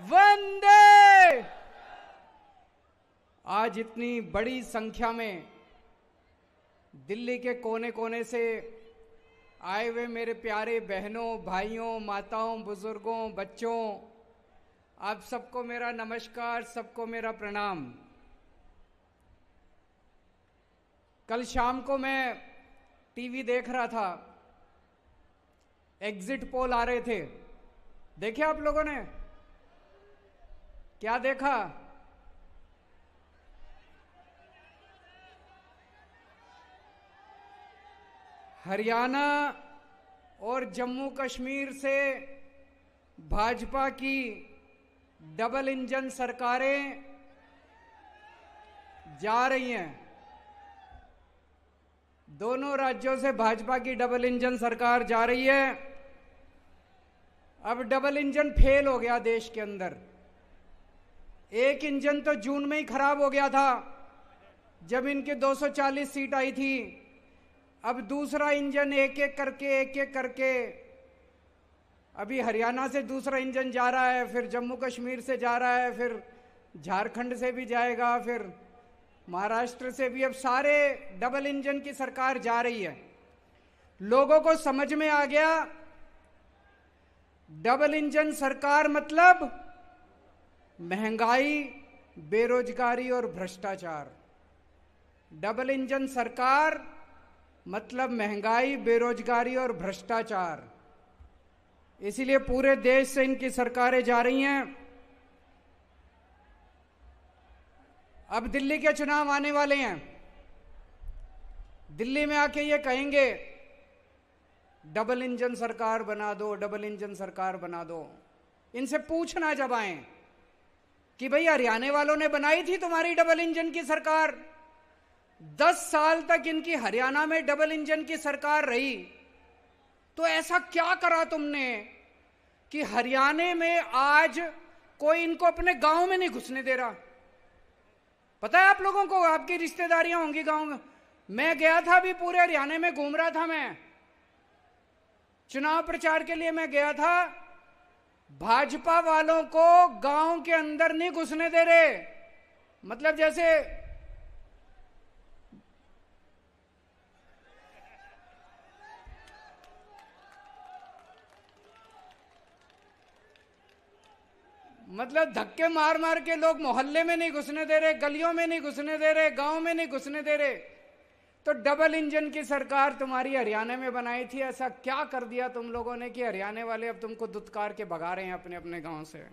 वंदे। आज इतनी बड़ी संख्या में दिल्ली के कोने कोने से आए हुए मेरे प्यारे बहनों, भाइयों, माताओं, बुजुर्गों, बच्चों, आप सबको मेरा नमस्कार, सबको मेरा प्रणाम। कल शाम को मैं टीवी देख रहा था, एग्जिट पोल आ रहे थे। देखे आप लोगों ने? क्या देखा? हरियाणा और जम्मू कश्मीर से भाजपा की डबल इंजन सरकारें जा रही हैं। दोनों राज्यों से भाजपा की डबल इंजन सरकार जा रही है। अब डबल इंजन फेल हो गया देश के अंदर। एक इंजन तो जून में ही खराब हो गया था जब इनके 240 सीट आई थी। अब दूसरा इंजन एक एक करके अभी हरियाणा से दूसरा इंजन जा रहा है, फिर जम्मू कश्मीर से जा रहा है, फिर झारखंड से भी जाएगा, फिर महाराष्ट्र से भी। अब सारे डबल इंजन की सरकार जा रही है। लोगों को समझ में आ गया डबल इंजन सरकार मतलब महंगाई, बेरोजगारी और भ्रष्टाचार। डबल इंजन सरकार मतलब महंगाई, बेरोजगारी और भ्रष्टाचार। इसीलिए पूरे देश से इनकी सरकारें जा रही हैं। अब दिल्ली के चुनाव आने वाले हैं। दिल्ली में आके ये कहेंगे डबल इंजन सरकार बना दो, डबल इंजन सरकार बना दो। इनसे पूछना जब आए कि भाई हरियाणा वालों ने बनाई थी तुम्हारी डबल इंजन की सरकार, 10 साल तक इनकी हरियाणा में डबल इंजन की सरकार रही, तो ऐसा क्या करा तुमने कि हरियाणा में आज कोई इनको अपने गांव में नहीं घुसने दे रहा? पता है आप लोगों को, आपकी रिश्तेदारियां होंगी गांव में। मैं गया था, अभी पूरे हरियाणा में घूम रहा था। मैं चुनाव प्रचार के लिए मैं गया था। भाजपा वालों को गांव के अंदर नहीं घुसने दे रहे। मतलब जैसे धक्के मार मार के लोग मोहल्ले में नहीं घुसने दे रहे, गलियों में नहीं घुसने दे रहे, गांव में नहीं घुसने दे रहे। तो डबल इंजन की सरकार तुम्हारी हरियाणा में बनाई थी। ऐसा क्या कर दिया तुम लोगों ने कि हरियाणा वाले अब तुमको दुत्कार के भगा रहे हैं अपने अपने गांव से?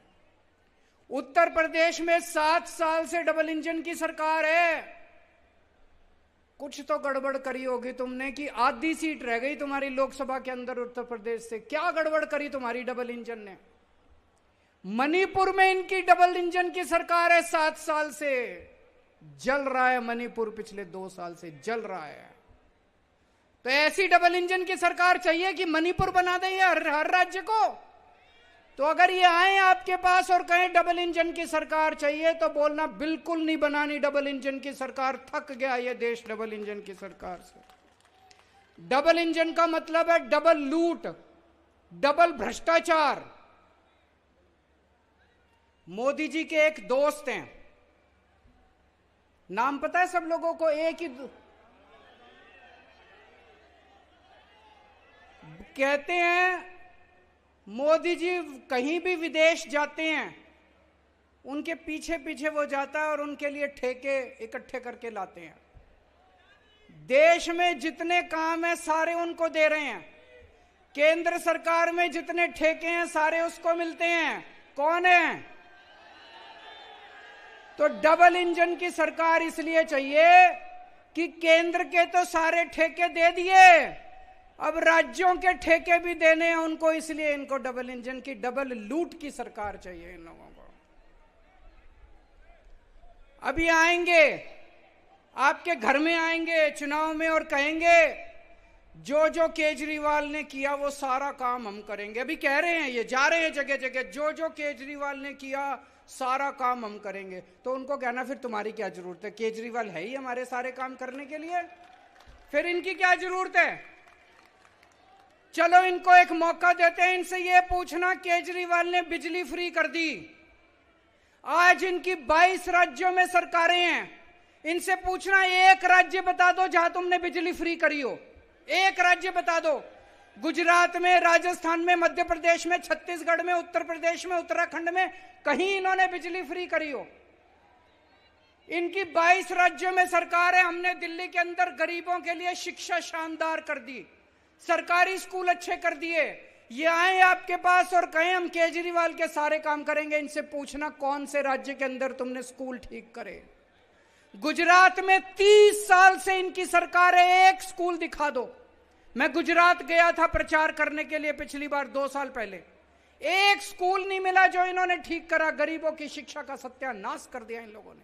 उत्तर प्रदेश में 7 साल से डबल इंजन की सरकार है। कुछ तो गड़बड़ करी होगी तुमने कि आधी सीट रह गई तुम्हारी लोकसभा के अंदर उत्तर प्रदेश से। क्या गड़बड़ करी तुम्हारी डबल इंजन ने? मणिपुर में इनकी डबल इंजन की सरकार है। 7 साल से जल रहा है मणिपुर, पिछले 2 साल से जल रहा है। तो ऐसी डबल इंजन की सरकार चाहिए कि मणिपुर बना दे हर राज्य को? तो अगर ये आए आपके पास और कहें डबल इंजन की सरकार चाहिए, तो बोलना बिल्कुल नहीं बनानी डबल इंजन की सरकार। थक गया ये देश डबल इंजन की सरकार से। डबल इंजन का मतलब है डबल लूट, डबल भ्रष्टाचार। मोदी जी के एक दोस्त हैं, नाम पता है सब लोगों को? एक ही कहते हैं मोदी जी कहीं भी विदेश जाते हैं, उनके पीछे पीछे वो जाता है और उनके लिए ठेके इकट्ठे करके लाते हैं। देश में जितने काम है सारे उनको दे रहे हैं। केंद्र सरकार में जितने ठेके हैं सारे उसको मिलते हैं। कौन है? तो डबल इंजन की सरकार इसलिए चाहिए कि केंद्र के तो सारे ठेके दे दिए, अब राज्यों के ठेके भी देने हैं उनको, इसलिए इनको डबल इंजन की, डबल लूट की सरकार चाहिए इन लोगों को। अभी आएंगे आपके घर में, आएंगे चुनाव में और कहेंगे जो जो केजरीवाल ने किया वो सारा काम हम करेंगे। अभी कह रहे हैं, ये जा रहे हैं जगह जगह, जो जो केजरीवाल ने किया सारा काम हम करेंगे। तो उनको कहना फिर तुम्हारी क्या जरूरत है? केजरीवाल है ही हमारे सारे काम करने के लिए, फिर इनकी क्या जरूरत है? चलो इनको एक मौका देते हैं, इनसे ये पूछना केजरीवाल ने बिजली फ्री कर दी, आज इनकी 22 राज्यों में सरकारें हैं। इनसे पूछना, एक राज्य बता दो जहां तुमने बिजली फ्री करी हो। एक राज्य बता दो। गुजरात में, राजस्थान में, मध्य प्रदेश में, छत्तीसगढ़ में, उत्तर प्रदेश में, उत्तराखंड में कहीं इन्होंने बिजली फ्री करी हो? इनकी 22 राज्यों में सरकार है। हमने दिल्ली के अंदर गरीबों के लिए शिक्षा शानदार कर दी, सरकारी स्कूल अच्छे कर दिए। ये आए आपके पास और कहें हम केजरीवाल के सारे काम करेंगे। इनसे पूछना, कौन से राज्य के अंदर तुमने स्कूल ठीक करे? गुजरात में 30 साल से इनकी सरकार है, एक स्कूल दिखा दो। मैं गुजरात गया था प्रचार करने के लिए पिछली बार 2 साल पहले। एक स्कूल नहीं मिला जो इन्होंने ठीक करा। गरीबों की शिक्षा का सत्यानाश कर दिया इन लोगों ने।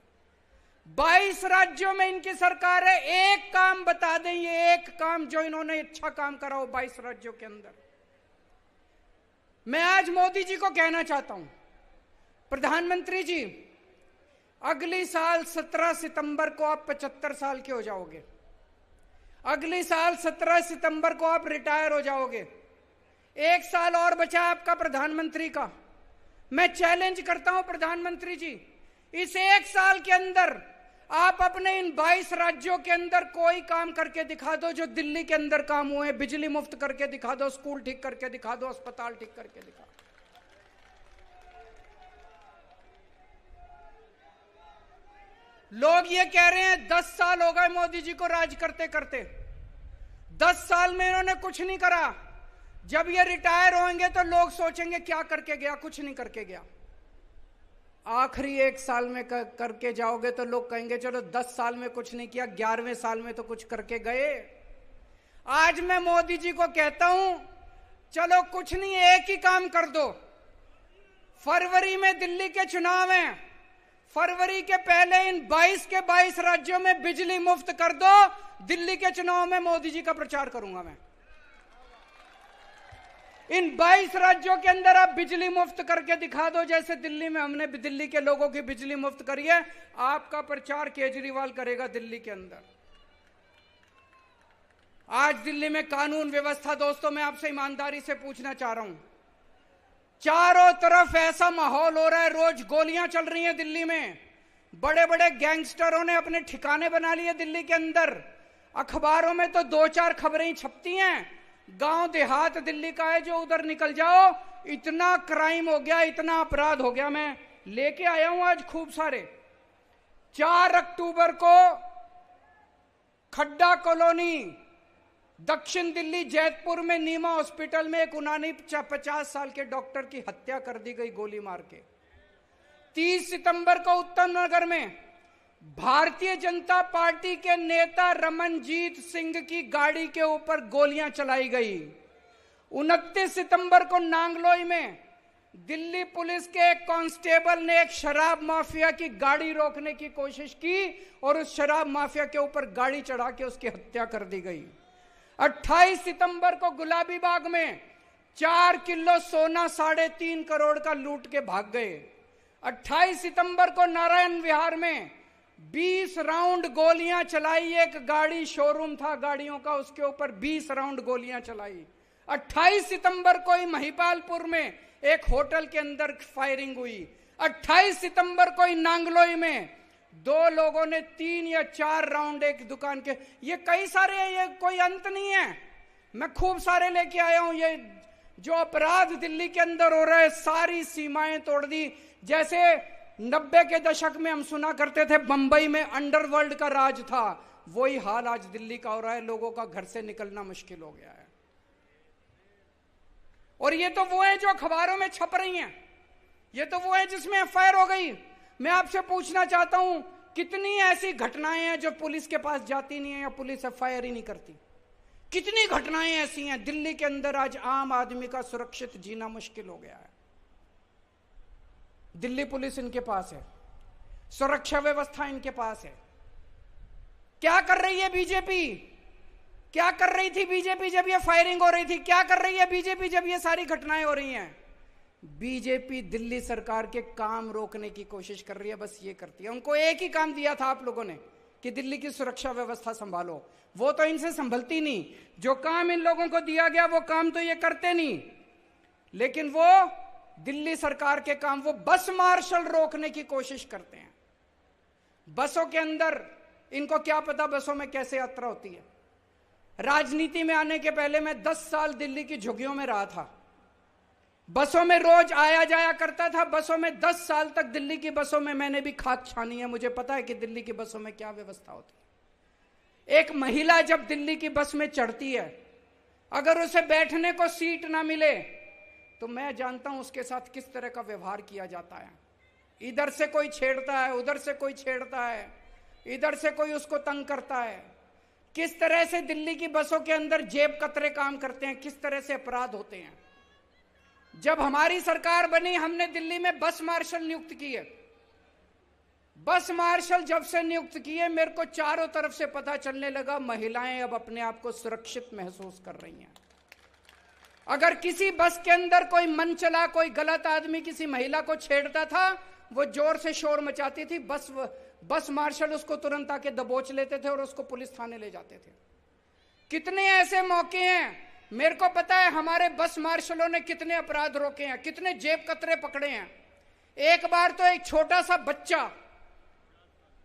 22 राज्यों में इनकी सरकार है, एक काम बता दें, ये एक काम जो इन्होंने अच्छा काम करा हो 22 राज्यों के अंदर। मैं आज मोदी जी को कहना चाहता हूं, प्रधानमंत्री जी, अगली साल 17 सितंबर को आप 75 साल के हो जाओगे। अगली साल 17 सितंबर को आप रिटायर हो जाओगे। 1 साल और बचा आपका प्रधानमंत्री का। मैं चैलेंज करता हूं प्रधानमंत्री जी, इस 1 साल के अंदर आप अपने इन 22 राज्यों के अंदर कोई काम करके दिखा दो जो दिल्ली के अंदर काम हुए। बिजली मुफ्त करके दिखा दो, स्कूल ठीक करके दिखा दो, अस्पताल ठीक करके दिखा दो। लोग ये कह रहे हैं 10 साल हो गए मोदी जी को राज करते करते, 10 साल में इन्होंने कुछ नहीं करा। जब ये रिटायर होंगे तो लोग सोचेंगे क्या करके गया, कुछ नहीं करके गया। आखिरी 1 साल में करके जाओगे तो लोग कहेंगे चलो 10 साल में कुछ नहीं किया, 11वें साल में तो कुछ करके गए। आज मैं मोदी जी को कहता हूं, चलो कुछ नहीं, एक ही काम कर दो। फरवरी में दिल्ली के चुनाव हैं, फरवरी के पहले इन 22 के 22 राज्यों में बिजली मुफ्त कर दो। दिल्ली के चुनाव में मोदी जी का प्रचार करूंगा मैं। इन 22 राज्यों के अंदर आप बिजली मुफ्त करके दिखा दो, जैसे दिल्ली में हमने दिल्ली के लोगों की बिजली मुफ्त करी है। आपका प्रचार केजरीवाल करेगा दिल्ली के अंदर। आज दिल्ली में कानून व्यवस्था, दोस्तों मैं आपसे ईमानदारी से पूछना चाह रहा हूं, चारों तरफ ऐसा माहौल हो रहा है, रोज गोलियां चल रही हैं दिल्ली में। बड़े बड़े गैंगस्टरों ने अपने ठिकाने बना लिए दिल्ली के अंदर। अखबारों में तो 2-4 खबरें ही छपती हैं। गांव देहात दिल्ली का है, जो उधर निकल जाओ इतना क्राइम हो गया, इतना अपराध हो गया। मैं लेके आया हूं आज खूब सारे। 4 अक्टूबर को खड्डा कॉलोनी, दक्षिण दिल्ली जैतपुर में नीमा हॉस्पिटल में एक 49 साल के डॉक्टर की हत्या कर दी गई गोली मार के। 30 सितंबर को उत्तम नगर में भारतीय जनता पार्टी के नेता रमनजीत सिंह की गाड़ी के ऊपर गोलियां चलाई गई। 29 सितंबर को नांगलोई में दिल्ली पुलिस के एक कांस्टेबल ने एक शराब माफिया की गाड़ी रोकने की कोशिश की और उस शराब माफिया के ऊपर गाड़ी चढ़ा के उसकी हत्या कर दी गई। 28 सितंबर को गुलाबी बाग में 4 किलो सोना 3.5 करोड़ का लूट के भाग गए। 28 सितंबर को नारायण विहार में 20 राउंड गोलियां चलाई। एक गाड़ी शोरूम था गाड़ियों का, उसके ऊपर 20 राउंड गोलियां चलाई। 28 सितंबर को ही महिपालपुर में एक होटल के अंदर फायरिंग हुई। 28 सितंबर को ही नांगलोई में 2 लोगों ने 3 या 4 राउंड एक दुकान के, ये कई सारे हैं, ये कोई अंत नहीं है। मैं खूब सारे लेके आया हूं। ये जो अपराध दिल्ली के अंदर हो रहा है, सारी सीमाएं तोड़ दी। जैसे 90 के दशक में हम सुना करते थे बंबई में अंडरवर्ल्ड का राज था, वही हाल आज दिल्ली का हो रहा है। लोगों का घर से निकलना मुश्किल हो गया है। और ये तो वो है जो अखबारों में छप रही हैं, ये तो वो है जिसमें एफआईआर हो गई। मैं आपसे पूछना चाहता हूं, कितनी ऐसी घटनाएं हैं जो पुलिस के पास जाती नहीं है या पुलिस एफआईआर ही नहीं करती? कितनी घटनाएं ऐसी हैं दिल्ली के अंदर? आज आम आदमी का सुरक्षित जीना मुश्किल हो गया है। दिल्ली पुलिस इनके पास है, सुरक्षा व्यवस्था इनके पास है। क्या कर रही है बीजेपी? क्या कर रही थी बीजेपी जब ये फायरिंग हो रही थी? क्या कर रही है बीजेपी जब ये सारी घटनाएं हो रही हैं? बीजेपी दिल्ली सरकार के काम रोकने की कोशिश कर रही है, बस ये करती है। उनको एक ही काम दिया था आप लोगों ने कि दिल्ली की सुरक्षा व्यवस्था संभालो, वो तो इनसे संभलती नहीं। जो काम इन लोगों को दिया गया वो काम तो ये करते नहीं, लेकिन वो दिल्ली सरकार के काम, वो बस मार्शल रोकने की कोशिश करते हैं। बसों के अंदर इनको क्या पता बसों में कैसे यात्रा होती है। राजनीति में आने के पहले मैं 10 साल दिल्ली की झुग्गियों में रहा था। बसों में रोज आया जाया करता था। बसों में 10 साल तक दिल्ली की बसों में मैंने भी खाक छानी है। मुझे पता है कि दिल्ली की बसों में क्या व्यवस्था होती है। एक महिला जब दिल्ली की बस में चढ़ती है, अगर उसे बैठने को सीट ना मिले तो मैं जानता हूं उसके साथ किस तरह का व्यवहार किया जाता है। इधर से कोई छेड़ता है, उधर से कोई छेड़ता है, इधर से कोई उसको तंग करता है। किस तरह से दिल्ली की बसों के अंदर जेब कतरे काम करते हैं, किस तरह से अपराध होते हैं। जब हमारी सरकार बनी, हमने दिल्ली में बस मार्शल नियुक्त किए। बस मार्शल जब से नियुक्त किए, मेरे को चारों तरफ से पता चलने लगा महिलाएं अब अपने आप को सुरक्षित महसूस कर रही हैं। अगर किसी बस के अंदर कोई मन चला, कोई गलत आदमी किसी महिला को छेड़ता था, वो जोर से शोर मचाती थी, बस मार्शल उसको तुरंत आके दबोच लेते थे और उसको पुलिस थाने ले जाते थे। कितने ऐसे मौके हैं, मेरे को पता है हमारे बस मार्शलों ने कितने अपराध रोके हैं, कितने जेब कतरे पकड़े हैं। एक बार तो एक छोटा सा बच्चा,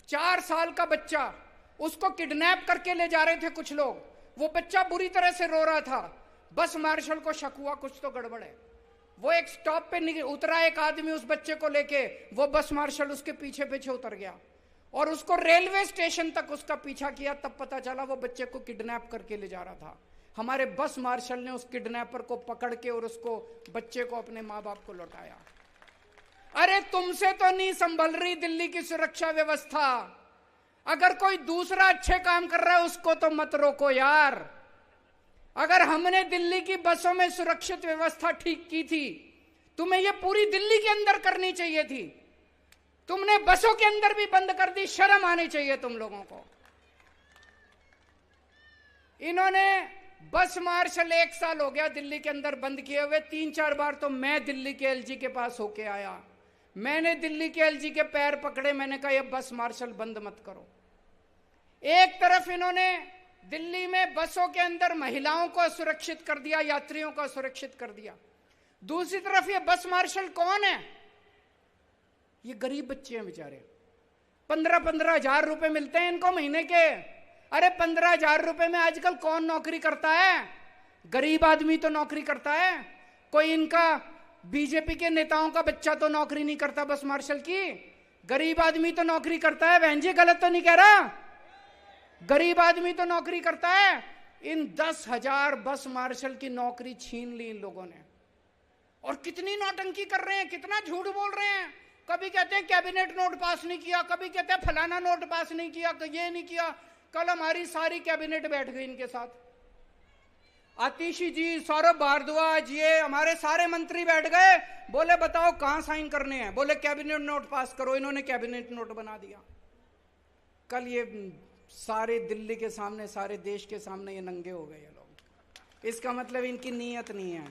4 साल का बच्चा, उसको किडनैप करके ले जा रहे थे कुछ लोग। वो बच्चा बुरी तरह से रो रहा था। बस मार्शल को शक हुआ कुछ तो गड़बड़ है। वो एक स्टॉप पे उतरा, एक आदमी उस बच्चे को लेके, वो बस मार्शल उसके पीछे पीछे उतर गया और उसको रेलवे स्टेशन तक उसका पीछा किया। तब पता चला वो बच्चे को किडनैप करके ले जा रहा था। हमारे बस मार्शल ने उस किडनैपर को पकड़ के और उसको, बच्चे को, अपने माँ बाप को लौटाया। अरे तुमसे तो नहीं संभल रही दिल्ली की सुरक्षा व्यवस्था। अगर कोई दूसरा अच्छे काम कर रहा है उसको तो मत रोको यार। अगर हमने दिल्ली की बसों में सुरक्षित व्यवस्था ठीक की थी, तुम्हें यह पूरी दिल्ली के अंदर करनी चाहिए थी। तुमने बसों के अंदर भी बंद कर दी। शर्म आनी चाहिए तुम लोगों को। इन्होंने बस मार्शल 1 साल हो गया दिल्ली के अंदर बंद किए हुए। 3-4 बार तो मैं दिल्ली के एलजी के पास होके आया। मैंने दिल्ली के एलजी के पैर पकड़े, मैंने कहा ये बस मार्शल बंद मत करो। एक तरफ इन्होंने दिल्ली में बसों के अंदर महिलाओं को सुरक्षित कर दिया, यात्रियों को सुरक्षित कर दिया। दूसरी तरफ ये बस मार्शल कौन है? ये गरीब बच्चे हैं बेचारे। 15-15 हजार रुपए मिलते हैं इनको महीने के। अरे 15 हजार रुपए में आजकल कौन नौकरी करता है? गरीब आदमी तो नौकरी करता है। कोई इनका बीजेपी के नेताओं का बच्चा तो नौकरी नहीं करता बस मार्शल की। गरीब आदमी तो नौकरी करता है। बहन जी गलत तो नहीं कह रहा? गरीब आदमी तो नौकरी करता है। इन 10,000 बस मार्शल की नौकरी छीन ली इन लोगों ने। और कितनी नौटंकी कर रहे हैं, कितना झूठ बोल रहे हैं। कभी कहते हैं कैबिनेट नोट पास नहीं किया, कभी कहते हैं फलाना नोट पास नहीं किया, ये नहीं किया। कल हमारी सारी कैबिनेट बैठ गई इनके साथ। आतिशी जी, सौरभ भारद्वाज, ये हमारे सारे मंत्री बैठ गए। बोले बताओ कहां साइन करने हैं? बोले कैबिनेट नोट पास करो। इन्होंने कैबिनेट नोट बना दिया। कल ये सारे दिल्ली के सामने, सारे देश के सामने ये नंगे हो गए ये लोग। इसका मतलब इनकी नीयत नहीं है।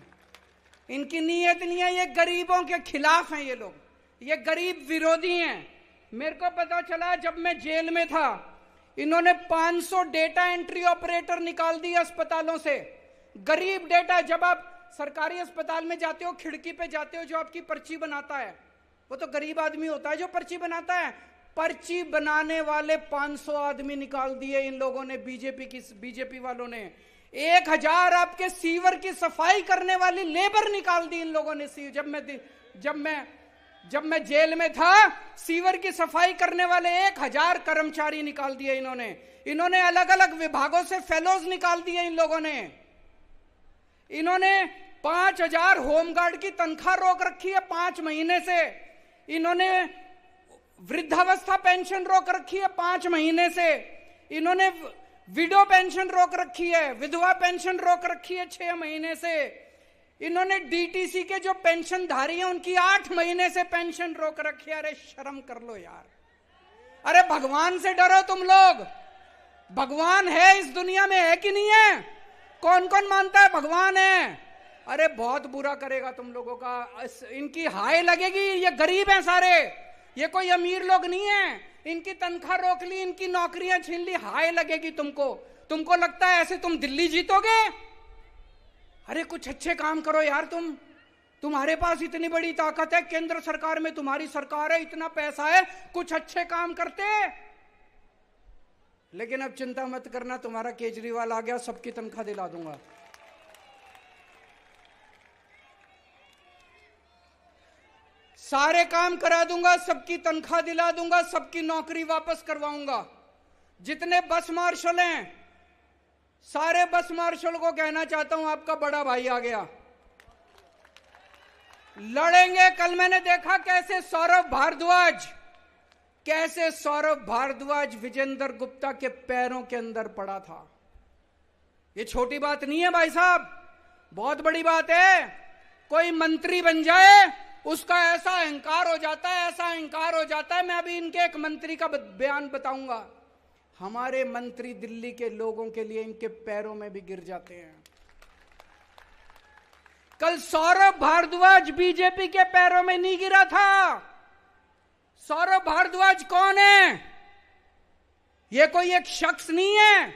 इनकी नीयत नहीं है। ये गरीबों के खिलाफ हैं ये लोग। ये गरीब विरोधी हैं। मेरे को पता चला जब मैं जेल में था, इन्होंने 500 डेटा एंट्री ऑपरेटर निकाल दिए अस्पतालों से। गरीब डेटा, जब आप सरकारी अस्पताल में जाते हो, खिड़की पे जाते हो, जो आपकी पर्ची बनाता है वो तो गरीब आदमी होता है जो पर्ची बनाता है। पर्ची बनाने वाले 500 आदमी निकाल दिए इन लोगों ने, बीजेपी वालों ने। 1000 आपके सीवर की सफाई करने वाली लेबर निकाल दी इन लोगों ने। जब मैं जेल में था, सीवर की सफाई करने वाले 1000 कर्मचारी निकाल दिए इन्होंने। इन्होंने अलग अलग विभागों से फेलोज निकाल दिए इन लोगों ने। इन्होंने 5000 होमगार्ड की तनख्वाह रोक रखी है 5 महीने से। इन्होंने वृद्धावस्था पेंशन रोक रखी है 5 महीने से। इन्होंने विडो पेंशन रोक रखी है, विधवा पेंशन रोक रखी है 6 महीने से। इन्होंने डीटीसी के जो पेंशनधारी हैं उनकी 8 महीने से पेंशन रोक रखी है। अरे शर्म कर लो यार। अरे भगवान से डरो तुम लोग। भगवान है इस दुनिया में, है कि नहीं है? कौन कौन मानता है भगवान है? अरे बहुत बुरा करेगा तुम लोगों का। इनकी हाय लगेगी। ये गरीब हैं सारे, ये कोई अमीर लोग नहीं है। इनकी तनख्वाह रोक ली, इनकी नौकरियां छीन ली, हाय लगेगी तुमको। तुमको लगता है ऐसे तुम दिल्ली जीतोगे? अरे कुछ अच्छे काम करो यार तुम। तुम्हारे पास इतनी बड़ी ताकत है, केंद्र सरकार में तुम्हारी सरकार है, इतना पैसा है, कुछ अच्छे काम करते। लेकिन अब चिंता मत करना, तुम्हारा केजरीवाल आ गया, सबकी तनख्वाह दिला दूंगा। सारे काम करा दूंगा, सबकी तनख्वाह दिला दूंगा, सबकी नौकरी वापस करवाऊंगा। जितने बस मार्शल हैं, सारे बस मार्शल को कहना चाहता हूं, आपका बड़ा भाई आ गया, लड़ेंगे। कल मैंने देखा कैसे सौरभ भारद्वाज विजेंद्र गुप्ता के पैरों के अंदर पड़ा था। ये छोटी बात नहीं है भाई साहब, बहुत बड़ी बात है। कोई मंत्री बन जाए, उसका ऐसा अहंकार हो जाता है, मैं अभी इनके एक मंत्री का बयान बताऊंगा। हमारे मंत्री दिल्ली के लोगों के लिए इनके पैरों में भी गिर जाते हैं। कल सौरभ भारद्वाज बीजेपी के पैरों में नहीं गिरा था। सौरभ भारद्वाज कौन है? यह कोई एक शख्स नहीं है,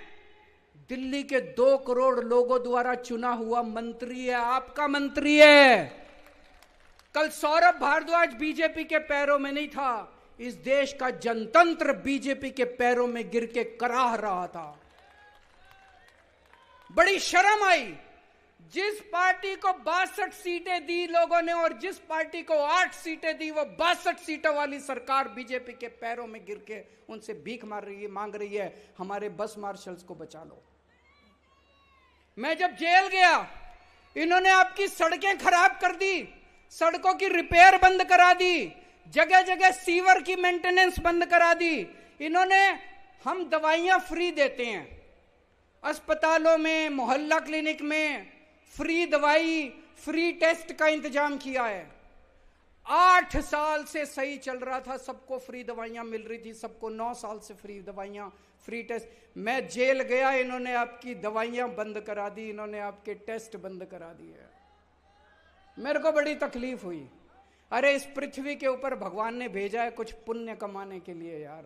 दिल्ली के 2 करोड़ लोगों द्वारा चुना हुआ मंत्री है, आपका मंत्री है। कल सौरभ भारद्वाज बीजेपी के पैरों में नहीं था, इस देश का जनतंत्र बीजेपी के पैरों में गिर के कराह रहा था। बड़ी शर्म आई, जिस पार्टी को 62 सीटें दी लोगों ने और जिस पार्टी को 8 सीटें दी, वो 62 सीटों वाली सरकार बीजेपी के पैरों में गिर के उनसे भीख मांग रही है, हमारे बस मार्शल्स को बचा लो। मैं जब जेल गया, इन्होंने आपकी सड़कें खराब कर दी, सड़कों की रिपेयर बंद करा दी, जगह जगह सीवर की मेंटेनेंस बंद करा दी। इन्होंने, हम दवाइयां फ्री देते हैं अस्पतालों में, मोहल्ला क्लिनिक में, फ्री दवाई, फ्री टेस्ट का इंतजाम किया है। 8 साल से सही चल रहा था, सबको फ्री दवाइयां मिल रही थी, सबको 9 साल से फ्री दवाइयां, फ्री टेस्ट। मैं जेल गया, इन्होंने आपकी दवाइयां बंद करा दी, इन्होंने आपके टेस्ट बंद करा दिए। मेरे को बड़ी तकलीफ हुई। अरे इस पृथ्वी के ऊपर भगवान ने भेजा है कुछ पुण्य कमाने के लिए यार।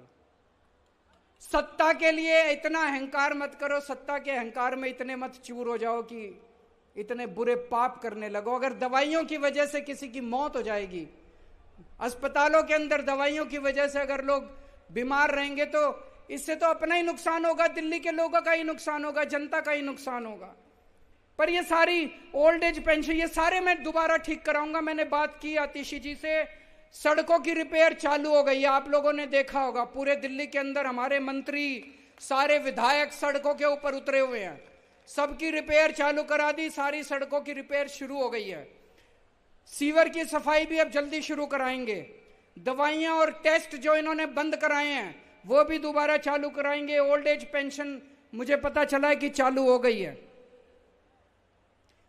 सत्ता के लिए इतना अहंकार मत करो, सत्ता के अहंकार में इतने मत चूर हो जाओ कि इतने बुरे पाप करने लगो। अगर दवाइयों की वजह से किसी की मौत हो जाएगी, अस्पतालों के अंदर दवाइयों की वजह से अगर लोग बीमार रहेंगे, तो इससे तो अपना ही नुकसान होगा, दिल्ली के लोगों का ही नुकसान होगा, जनता का ही नुकसान होगा। पर ये सारी ओल्ड एज पेंशन, ये सारे मैं दोबारा ठीक कराऊंगा। मैंने बात की आतिशी जी से, सड़कों की रिपेयर चालू हो गई है, आप लोगों ने देखा होगा। पूरे दिल्ली के अंदर हमारे मंत्री, सारे विधायक सड़कों के ऊपर उतरे हुए हैं, सबकी रिपेयर चालू करा दी, सारी सड़कों की रिपेयर शुरू हो गई है। सीवर की सफाई भी अब जल्दी शुरू कराएंगे। दवाइयां और टेस्ट जो इन्होंने बंद कराए हैं वो भी दोबारा चालू कराएंगे। ओल्ड एज पेंशन मुझे पता चला है कि चालू हो गई है।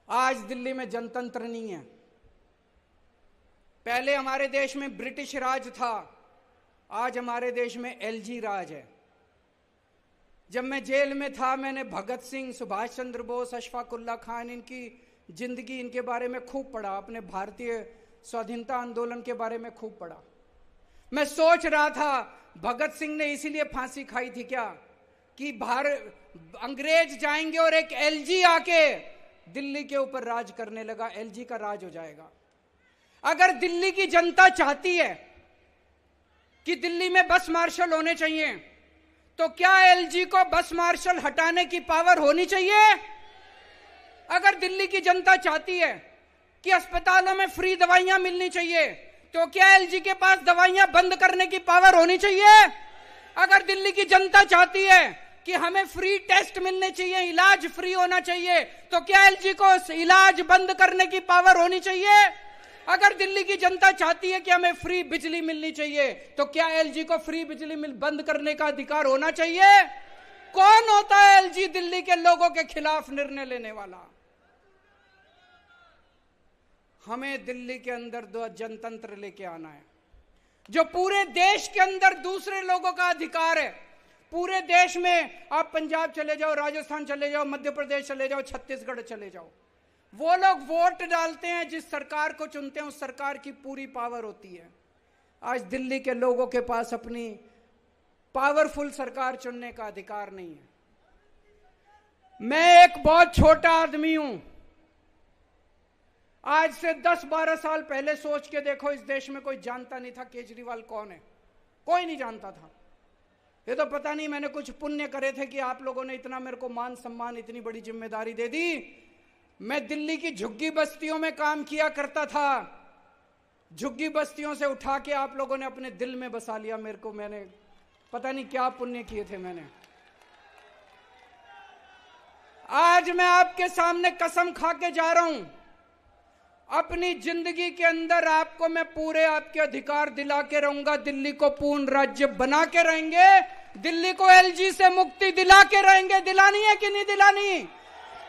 आज दिल्ली में जनतंत्र नहीं है। पहले हमारे देश में ब्रिटिश राज था, आज हमारे देश में एलजी राज है। जब मैं जेल में था, मैंने भगत सिंह, सुभाष चंद्र बोस, अशफाक उल्लाह खान, इनकी जिंदगी, इनके बारे में खूब पढ़ा, अपने भारतीय स्वाधीनता आंदोलन के बारे में खूब पढ़ा। मैं सोच रहा था भगत सिंह ने इसीलिए फांसी खाई थी क्या, कि अंग्रेज जाएंगे और एक एलजी आके दिल्ली के ऊपर राज करने लगा, एलजी का राज हो जाएगा। अगर दिल्ली की जनता चाहती है कि दिल्ली में बस मार्शल होने चाहिए, तो क्या एलजी को बस मार्शल हटाने की पावर होनी चाहिए? अगर दिल्ली की जनता चाहती है कि अस्पतालों में फ्री दवाइयां मिलनी चाहिए, तो क्या एलजी के पास दवाइयां बंद करने की पावर होनी चाहिए? अगर दिल्ली की जनता चाहती है कि हमें फ्री टेस्ट मिलने चाहिए, इलाज फ्री होना चाहिए, तो क्या एलजी को इलाज बंद करने की पावर होनी चाहिए? अगर दिल्ली की जनता चाहती है कि हमें फ्री बिजली मिलनी चाहिए, तो क्या एलजी को फ्री बिजली बंद करने का अधिकार होना चाहिए? कौन होता है एलजी दिल्ली के लोगों के खिलाफ निर्णय लेने वाला? हमें दिल्ली के अंदर दो जनतंत्र लेके आना है, जो पूरे देश के अंदर दूसरे लोगों का अधिकार है। पूरे देश में आप पंजाब चले जाओ, राजस्थान चले जाओ, मध्य प्रदेश चले जाओ, छत्तीसगढ़ चले जाओ, वो लोग वोट डालते हैं, जिस सरकार को चुनते हैं उस सरकार की पूरी पावर होती है। आज दिल्ली के लोगों के पास अपनी पावरफुल सरकार चुनने का अधिकार नहीं है। मैं एक बहुत छोटा आदमी हूं, आज से 10-12 साल पहले सोच के देखो, इस देश में कोई जानता नहीं था केजरीवाल कौन है, कोई नहीं जानता था। ये तो पता नहीं मैंने कुछ पुण्य करे थे कि आप लोगों ने इतना मेरे को मान सम्मान, इतनी बड़ी जिम्मेदारी दे दी। मैं दिल्ली की झुग्गी बस्तियों में काम किया करता था, झुग्गी बस्तियों से उठा के आप लोगों ने अपने दिल में बसा लिया मेरे को। मैंने पता नहीं क्या पुण्य किए थे मैंने। आज मैं आपके सामने कसम खा के जा रहा हूं, अपनी जिंदगी के अंदर आपको मैं पूरे आपके अधिकार दिला के रहूंगा। दिल्ली को पूर्ण राज्य बना के रहेंगे, दिल्ली को एलजी से मुक्ति दिला के रहेंगे। दिलानी है कि नहीं दिलानी?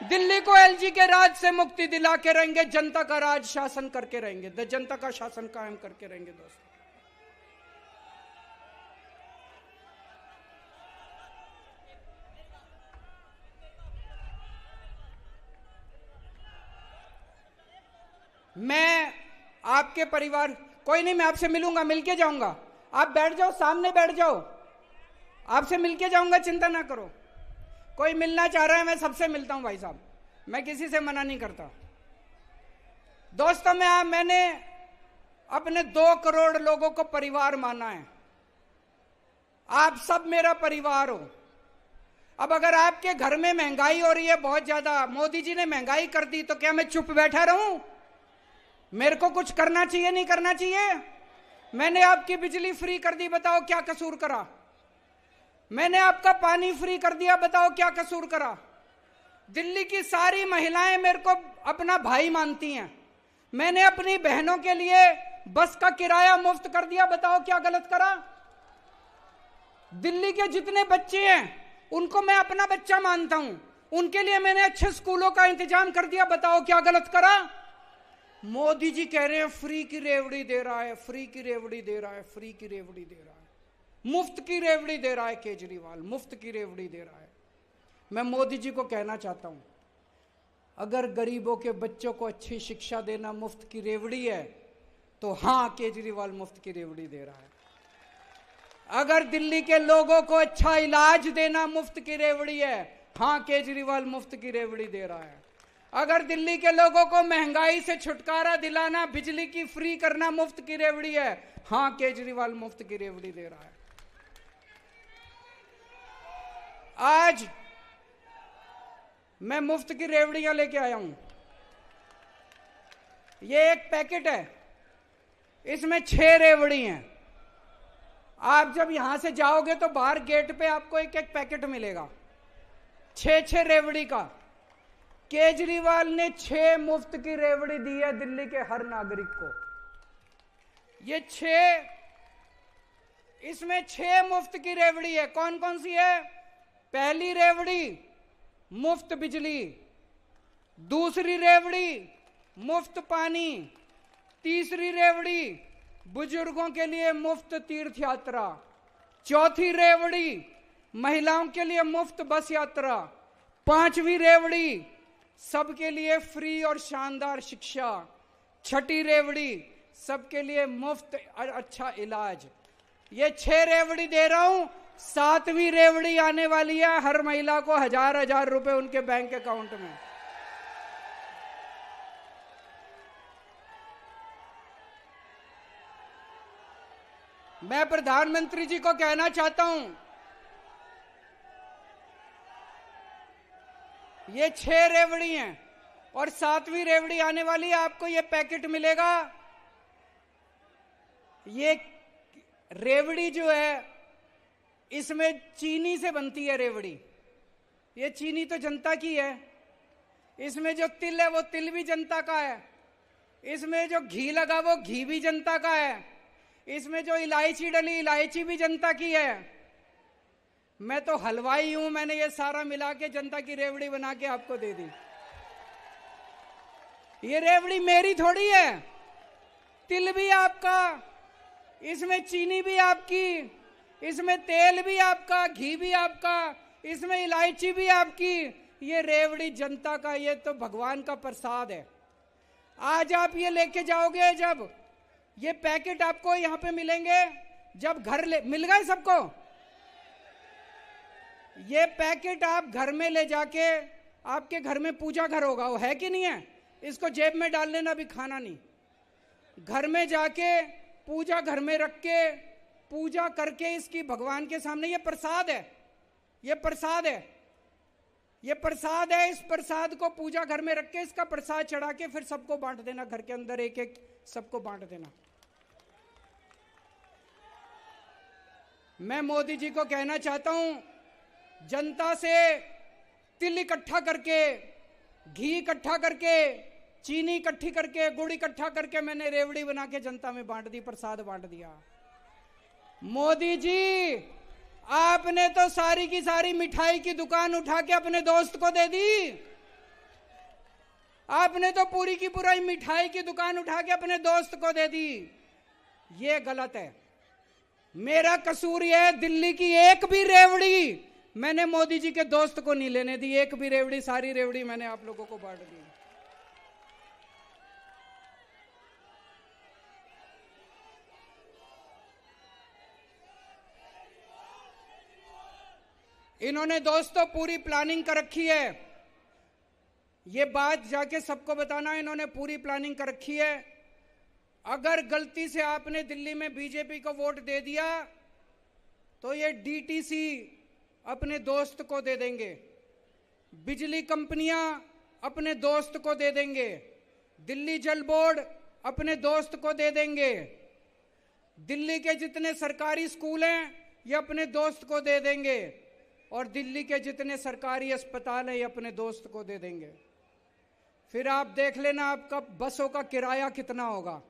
दिल्ली को एलजी के राज से मुक्ति दिला के रहेंगे, जनता का राज शासन करके रहेंगे, जनता का शासन कायम करके रहेंगे। दोस्तों, मैं आपके परिवार, कोई नहीं, मैं आपसे मिलूंगा, मिलके जाऊंगा। आप बैठ जाओ, सामने बैठ जाओ, आपसे मिलके जाऊंगा, चिंता ना करो। कोई मिलना चाह रहा है, मैं सबसे मिलता हूं भाई साहब, मैं किसी से मना नहीं करता। दोस्तों, मैंने अपने 2 करोड़ लोगों को परिवार माना है। आप सब मेरा परिवार हो। अब अगर आपके घर में महंगाई हो रही है बहुत ज्यादा, मोदी जी ने महंगाई कर दी, तो क्या मैं चुप बैठा रहूं? मेरे को कुछ करना चाहिए, नहीं करना चाहिए? मैंने आपकी बिजली फ्री कर दी, बताओ क्या कसूर करा? मैंने आपका पानी फ्री कर दिया, बताओ क्या कसूर करा? दिल्ली की सारी महिलाएं मेरे को अपना भाई मानती हैं। मैंने अपनी बहनों के लिए बस का किराया मुफ्त कर दिया, बताओ क्या गलत करा? दिल्ली के जितने बच्चे हैं उनको मैं अपना बच्चा मानता हूं, उनके लिए मैंने अच्छे स्कूलों का इंतजाम कर दिया, बताओ क्या गलत करा? मोदी जी कह रहे हैं फ्री की रेवड़ी दे रहा है, फ्री की रेवड़ी दे रहा है, फ्री की रेवड़ी दे रहा है, मुफ्त की रेवड़ी दे रहा है केजरीवाल, मुफ्त की रेवड़ी दे रहा है। मैं मोदी जी को कहना चाहता हूं, अगर गरीबों के बच्चों को अच्छी शिक्षा देना मुफ्त की रेवड़ी है, तो हां, केजरीवाल मुफ्त की रेवड़ी दे रहा है। अगर दिल्ली के लोगों को अच्छा इलाज देना मुफ्त की रेवड़ी है, हां, केजरीवाल मुफ्त की रेवड़ी दे रहा है। अगर दिल्ली के लोगों को महंगाई से छुटकारा दिलाना, बिजली की फ्री करना मुफ्त की रेवड़ी है, हां, केजरीवाल मुफ्त की रेवड़ी दे रहा है। आज मैं मुफ्त की रेवड़ियां लेके आया हूं। ये एक पैकेट है, इसमें 6 रेवड़ी हैं। आप जब यहां से जाओगे तो बाहर गेट पे आपको एक एक पैकेट मिलेगा, 6 रेवड़ी का। केजरीवाल ने 6 मुफ्त की रेवड़ी दी है दिल्ली के हर नागरिक को। ये 6, इसमें 6 मुफ्त की रेवड़ी है। कौन कौन सी है? पहली रेवड़ी मुफ्त बिजली, दूसरी रेवड़ी मुफ्त पानी, तीसरी रेवड़ी बुजुर्गों के लिए मुफ्त तीर्थ यात्रा, चौथी रेवड़ी महिलाओं के लिए मुफ्त बस यात्रा, 5वीं रेवड़ी सबके लिए फ्री और शानदार शिक्षा, 6ठी रेवड़ी सबके लिए मुफ्त और अच्छा इलाज। ये 6 रेवड़ी दे रहा हूं, 7वीं रेवड़ी आने वाली है, हर महिला को 1000-1000 रुपए उनके बैंक अकाउंट में। मैं प्रधानमंत्री जी को कहना चाहता हूं, ये 6 रेवड़ी हैं और 7वीं रेवड़ी आने वाली है। आपको ये पैकेट मिलेगा। ये रेवड़ी जो है, इसमें चीनी से बनती है रेवड़ी। ये चीनी तो जनता की है। इसमें जो तिल है वो तिल भी जनता का है। इसमें जो घी लगा वो घी भी जनता का है। इसमें जो इलायची डली, इलायची भी जनता की है। मैं तो हलवाई हूं, मैंने ये सारा मिला के जनता की रेवड़ी बना के आपको दे दी। ये रेवड़ी मेरी थोड़ी है, तिल भी आपका, इसमें चीनी भी आपकी, इसमें तेल भी आपका, घी भी आपका, इसमें इलायची भी आपकी। ये रेवड़ी जनता का, ये तो भगवान का प्रसाद है। आज आप ये लेके जाओगे, जब ये पैकेट आपको यहां पे मिलेंगे, जब घर मिल गए सबको, ये पैकेट आप घर में ले जाके, आपके घर में पूजा घर होगा, वो है कि नहीं है? इसको जेब में डाल लेना, अभी खाना नहीं। घर में जाके पूजा घर में रख के पूजा करके इसकी भगवान के सामने, ये प्रसाद है, ये प्रसाद है, ये प्रसाद है। इस प्रसाद को पूजा घर में रख के इसका प्रसाद चढ़ा के फिर सबको बांट देना, घर के अंदर एक एक सबको बांट देना। मैं मोदी जी को कहना चाहता हूं, जनता से तिल इकट्ठा करके, घी इकट्ठा करके, चीनी इकट्ठी करके, गुड़ इकट्ठा करके मैंने रेवड़ी बना के जनता में बांट दी, प्रसाद बांट दिया। मोदी जी, आपने तो सारी की सारी मिठाई की दुकान उठा के अपने दोस्त को दे दी। आपने तो पूरी की पूरी मिठाई की दुकान उठा के अपने दोस्त को दे दी। ये गलत है। मेरा कसूर यह है, दिल्ली की एक भी रेवड़ी मैंने मोदी जी के दोस्त को नहीं लेने दी, एक भी रेवड़ी, सारी रेवड़ी मैंने आप लोगों को बांट दी। इन्होंने दोस्तों पूरी प्लानिंग कर रखी है, ये बात जाके सबको बताना, इन्होंने पूरी प्लानिंग कर रखी है। अगर गलती से आपने दिल्ली में बीजेपी को वोट दे दिया तो ये डीटीसी अपने दोस्त को दे देंगे, बिजली कंपनियां अपने दोस्त को दे देंगे, दिल्ली जल बोर्ड अपने दोस्त को दे देंगे, दिल्ली के जितने सरकारी स्कूल हैं ये अपने दोस्त को दे देंगे, और दिल्ली के जितने सरकारी अस्पताल हैं ये अपने दोस्त को दे देंगे। फिर आप देख लेना आपका बसों का किराया कितना होगा,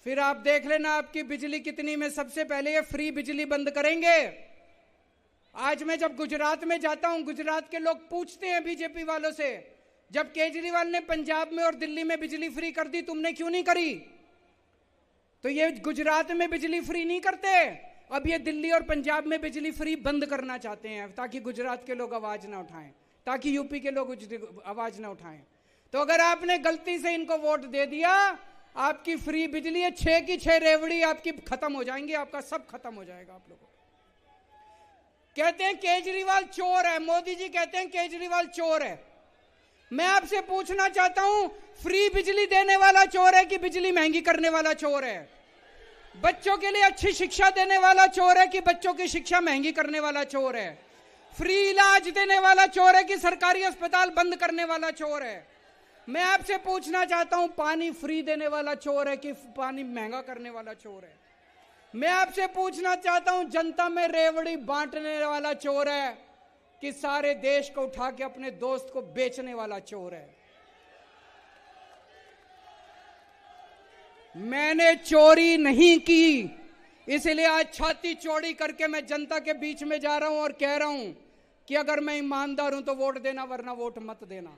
फिर आप देख लेना आपकी बिजली कितनी में। सबसे पहले ये फ्री बिजली बंद करेंगे। आज मैं जब गुजरात में जाता हूं, गुजरात के लोग पूछते हैं बीजेपी वालों से, जब केजरीवाल ने पंजाब में और दिल्ली में बिजली फ्री कर दी, तुमने क्यों नहीं करी? तो ये गुजरात में बिजली फ्री नहीं करते, अब ये दिल्ली और पंजाब में बिजली फ्री बंद करना चाहते हैं, ताकि गुजरात के लोग आवाज ना उठाएं, ताकि यूपी के लोग आवाज ना उठाएं। तो अगर आपने गलती से इनको वोट दे दिया, आपकी फ्री बिजली है, 6 की 6 रेवड़ी आपकी खत्म हो जाएंगी, आपका सब खत्म हो जाएगा। आप लोगों कहते हैं केजरीवाल चोर है, मोदी जी कहते हैं केजरीवाल चोर है। मैं आपसे पूछना चाहता हूं, फ्री बिजली देने वाला चोर है कि बिजली महंगी करने वाला चोर है? बच्चों के लिए अच्छी शिक्षा देने वाला चोर है कि बच्चों की शिक्षा महंगी करने वाला चोर है? फ्री इलाज देने वाला चोर है कि सरकारी अस्पताल बंद करने वाला चोर है? मैं आपसे पूछना चाहता हूं, पानी फ्री देने वाला चोर है कि पानी महंगा करने वाला चोर है? मैं आपसे पूछना चाहता हूं, जनता में रेवड़ी बांटने वाला चोर है कि सारे देश को उठा के अपने दोस्त को बेचने वाला चोर है? मैंने चोरी नहीं की, इसलिए आज छाती चौड़ी करके मैं जनता के बीच में जा रहा हूं और कह रहा हूं कि अगर मैं ईमानदार हूं तो वोट देना, वरना वोट मत देना।